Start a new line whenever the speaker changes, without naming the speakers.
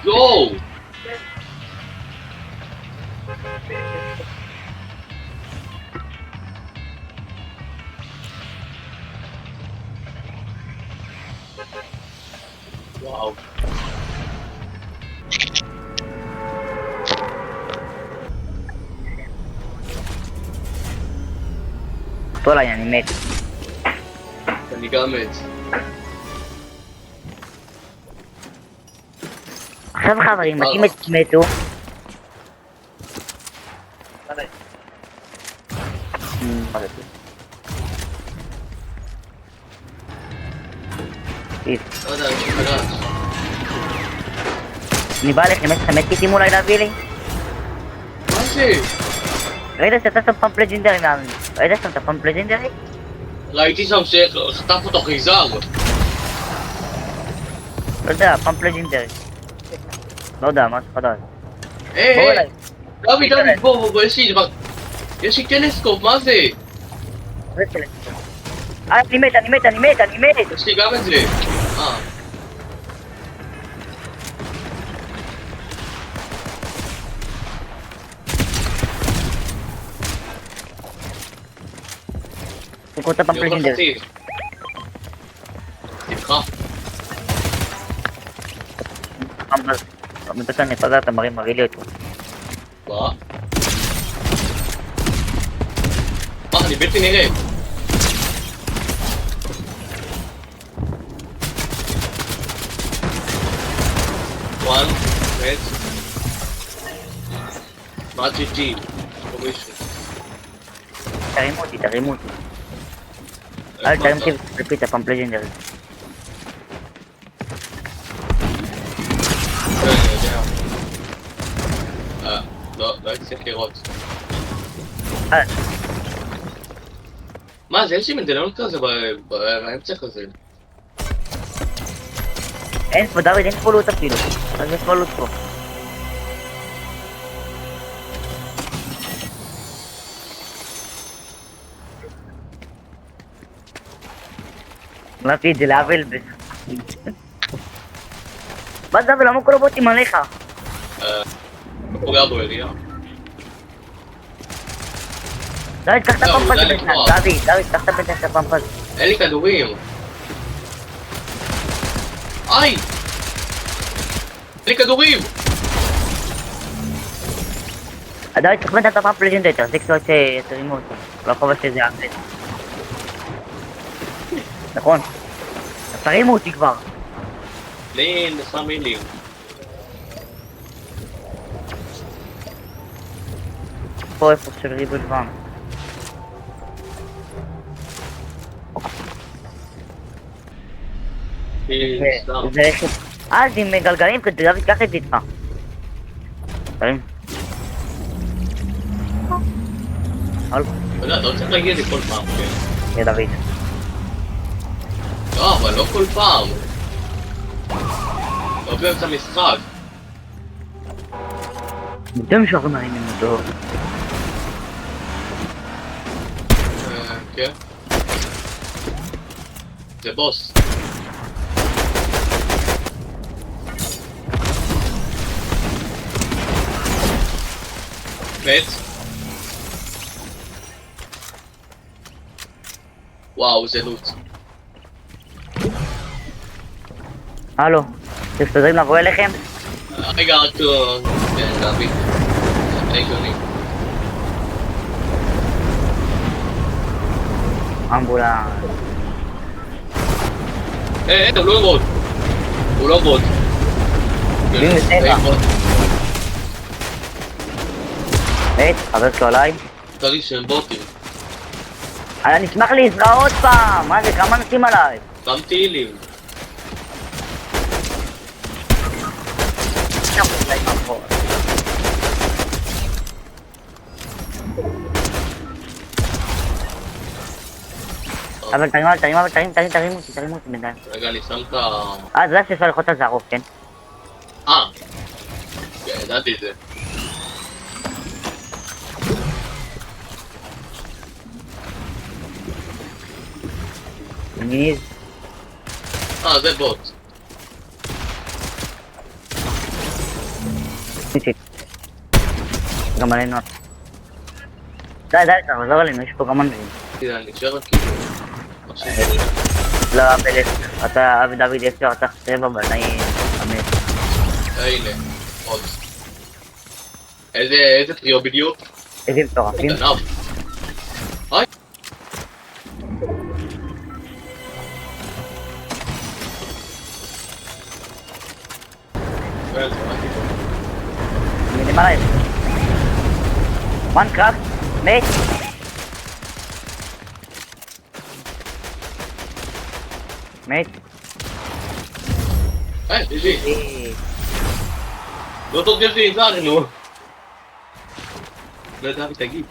יואו! וואו.
طلع يعني مات.
אני גם מת.
עכשיו חברים, בתים מתו.
לא יודע, אני חדש.
אני בא לכם, יש לכם מדקיטים אולי להביא לי?
מה זה?
ראית שאתה שם פאמפ לג'ינדרי מאמין? ראית שם את הפאמפ לג'ינדרי?
ראיתי שם שחטף אותו חייזר.
לא יודע, פאמפ לג'ינדרי. לא יודע, משהו חדש. בואו
היי,
אליי.
דוד, בוא, יש לי טלסקופ, מה זה?
אני מת.
יש לי גם את זה.
תקראו את הפאמפ לג'ינדרי.
סליחה.
פאמפ אני פגע, אתה מראה לי אותו.
מה? אני בלתי נראה. וואן, מת. מה ג'י? או מישהו.
תרימו אותי. אל תרים אותי ותפלפי את הפאמפ לג'ינדרי.
אני יודע. לא הצליח לראות. מה זה? יש לי מנדלון כזה באמצע כזה.
אין פה דוד, אין פה לוט אפילו. אז יש פה לוט פה. אמרתי את זה לאבל מה דוד, למה כל הבוטים עליך?
פוגע בו אליה.
דוד, קח את הפאמפ הזה בינתיים. דוד, קח את הפאמפ הזה.
אין לי כדורים. איי! אין לי כדורים!
דוד, צריך בינתיים את הפאמפ לג'ינדרי, תחזיק לו את תרימו אותו. לא חובה שזה יעבד. נכון. אז תרימו אותי כבר.
לי נסע מילים.
פה איפה של ריבוד ואן. זה רכב. אז עם גלגלים כדי דוד קח את זה איתך. תרים.
אתה יודע, אתה לא צריך להגיד את זה כל פעם, כן?
זה דוד.
לא, אבל לא כל פעם. לא באמצע המשחק.
אתם שאנחנו מרימים אותו.
כן. זה בוס. מת. וואו, זה לוט.
הלו, אתם מסתדרים לבוא אליכם?
רגע, רק להביא. זה הגיוני.
אמבולנס.
הוא לא בוט. הוא לא בוט.
חבר שלו עליי.
חשבתי שהם בוטים.
אני אשמח לעזרה עוד פעם! מה זה, כמה אנשים עליי?
גם תהילים. אבל תרים אותי בינתיים. רגע, אני שם את
זה יודע שאפשר ללחוץ על זה ארוך, כן?
כן, ידעתי את זה.
ניז.
זה בוט.
גם עלינו. די, תחזור אלינו, יש פה גם אנשים.
תראה, אני נשאר רק כאילו. עכשיו,
לא, אבל אתה, אבי דוד ישר, אתה חסר בבנאים.
הנה, עוד. איזה טריו בדיוק?
איזה מטורפים.
גנב. היי.
מלמעלה יש. מיינקראפט, מת. מת.
היי, תשבי. לא תורגל לי, נו. לא יודע, תגיד.